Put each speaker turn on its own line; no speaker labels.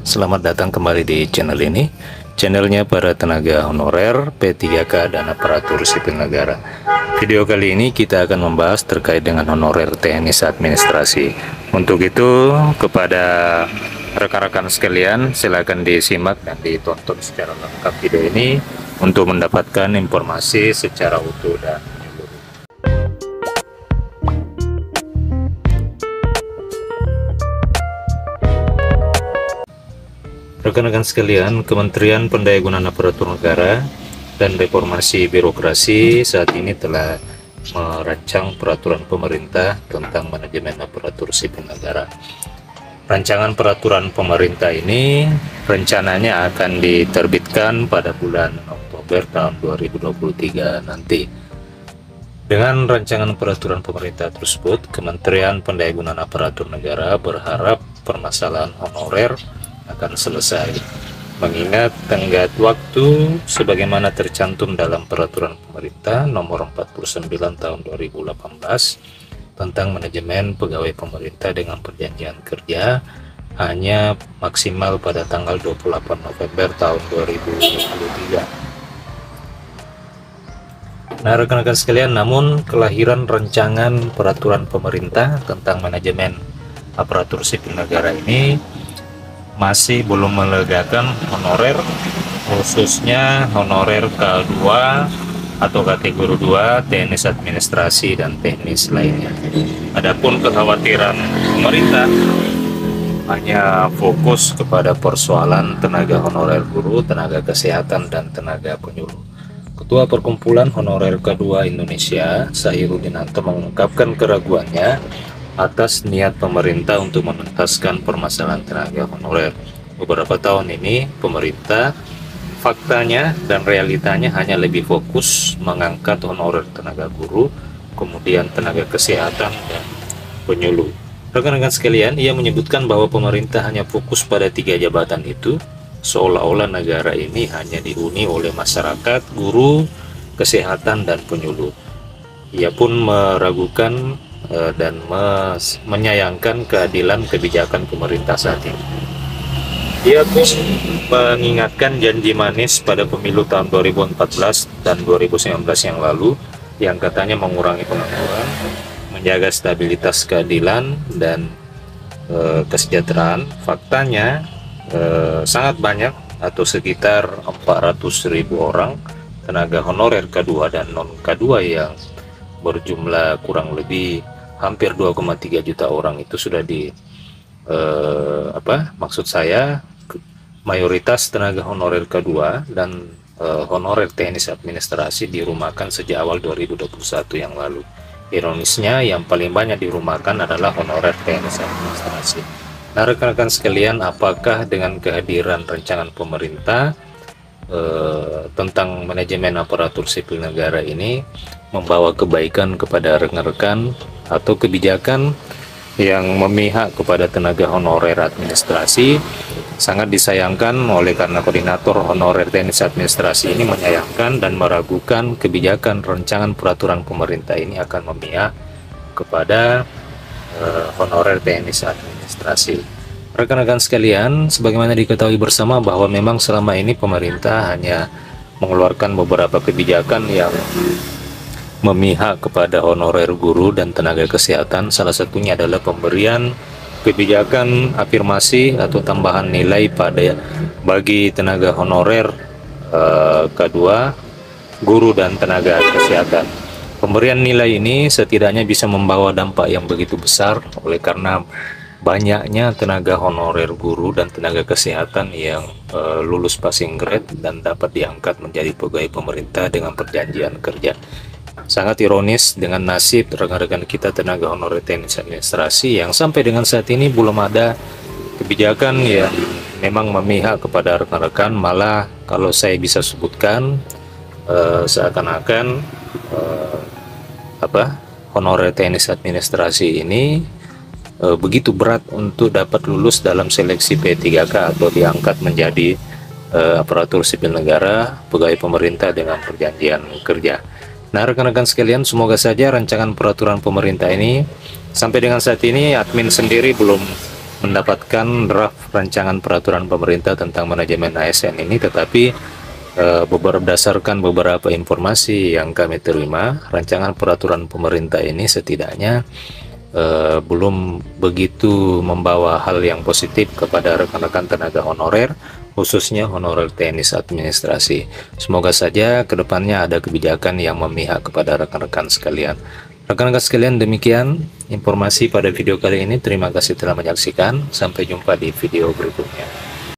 selamat datang kembali di channel ini. Channelnya para tenaga honorer, P3K, dan aparatur sipil negara. Video kali ini kita akan membahas terkait dengan honorer teknis administrasi. Untuk itu, kepada rekan-rekan sekalian, silakan disimak dan ditonton secara lengkap video ini untuk mendapatkan informasi secara utuh dan menyeluruh. Rekan-rekan sekalian, Kementerian Pendayagunaan Aparatur Negara dan Reformasi Birokrasi saat ini telah merancang peraturan pemerintah tentang manajemen aparatur sipil negara. Rancangan peraturan pemerintah ini rencananya akan diterbitkan pada bulan Oktober tahun 2023 nanti. Dengan rancangan peraturan pemerintah tersebut, Kementerian Pendayagunaan Aparatur Negara berharap permasalahan honorer akan selesai, mengingat tenggat waktu sebagaimana tercantum dalam peraturan pemerintah nomor 49 tahun 2018 tentang manajemen pegawai pemerintah dengan perjanjian kerja hanya maksimal pada tanggal 28 November tahun 2023. Nah, rekan-rekan sekalian, namun kelahiran rancangan peraturan pemerintah tentang manajemen aparatur sipil negara ini masih belum melegakan honorer, khususnya honorer K2 atau kategori 2, teknis administrasi dan teknis lainnya. Adapun kekhawatiran pemerintah hanya fokus kepada persoalan tenaga honorer guru, tenaga kesehatan, dan tenaga penyuluh. Ketua Perkumpulan Honorer K2 Indonesia, Sahirudinanto, mengungkapkan keraguannya atas niat pemerintah untuk menuntaskan permasalahan tenaga honorer. Beberapa tahun ini pemerintah faktanya dan realitanya hanya lebih fokus mengangkat honorer tenaga guru, kemudian tenaga kesehatan dan penyuluh. Rekan-rekan sekalian, ia menyebutkan bahwa pemerintah hanya fokus pada 3 jabatan itu, seolah-olah negara ini hanya dihuni oleh masyarakat, guru, kesehatan, dan penyuluh. Ia pun meragukan dan menyayangkan keadilan kebijakan pemerintah saat ini. Dia pun mengingatkan janji manis pada pemilu tahun 2014 dan 2019 yang lalu, yang katanya mengurangi pengangguran, menjaga stabilitas keadilan dan kesejahteraan. Faktanya sangat banyak, atau sekitar 400.000 orang tenaga honorer K2 dan non K2 yang berjumlah kurang lebih hampir 2,3 juta orang itu sudah maksud saya mayoritas tenaga honorer K2 dan honorer teknis administrasi dirumahkan sejak awal 2021 yang lalu. Ironisnya, yang paling banyak dirumahkan adalah honorer teknis administrasi. Nah, rekan-rekan sekalian, apakah dengan kehadiran rancangan pemerintah tentang manajemen aparatur sipil negara ini membawa kebaikan kepada rekan-rekan, atau kebijakan yang memihak kepada tenaga honorer administrasi? Sangat disayangkan oleh karena koordinator honorer teknis administrasi ini menyayangkan dan meragukan kebijakan rancangan peraturan pemerintah ini akan memihak kepada honorer teknis administrasi. Rekan-rekan sekalian, sebagaimana diketahui bersama bahwa memang selama ini pemerintah hanya mengeluarkan beberapa kebijakan yang memihak kepada honorer guru dan tenaga kesehatan. Salah satunya adalah pemberian kebijakan afirmasi atau tambahan nilai bagi tenaga honorer K2, guru, dan tenaga kesehatan. Pemberian nilai ini setidaknya bisa membawa dampak yang begitu besar, oleh karena banyaknya tenaga honorer guru dan tenaga kesehatan yang lulus passing grade dan dapat diangkat menjadi pegawai pemerintah dengan perjanjian kerja. Sangat ironis dengan nasib rekan-rekan kita tenaga honorer teknis administrasi yang sampai dengan saat ini belum ada kebijakan yang memang memihak kepada rekan-rekan. Malah kalau saya bisa sebutkan, seakan-akan honorer teknis administrasi ini begitu berat untuk dapat lulus dalam seleksi P3K atau diangkat menjadi aparatur sipil negara, pegawai pemerintah dengan perjanjian kerja. Nah, rekan-rekan sekalian, semoga saja rancangan peraturan pemerintah ini, sampai dengan saat ini admin sendiri belum mendapatkan draft rancangan peraturan pemerintah tentang manajemen ASN ini, tetapi berdasarkan beberapa informasi yang kami terima, rancangan peraturan pemerintah ini setidaknya belum begitu membawa hal yang positif kepada rekan-rekan tenaga honorer, khususnya honorer teknis administrasi. Semoga saja kedepannya ada kebijakan yang memihak kepada rekan-rekan sekalian. Rekan-rekan sekalian, demikian informasi pada video kali ini. Terima kasih telah menyaksikan. Sampai jumpa di video berikutnya.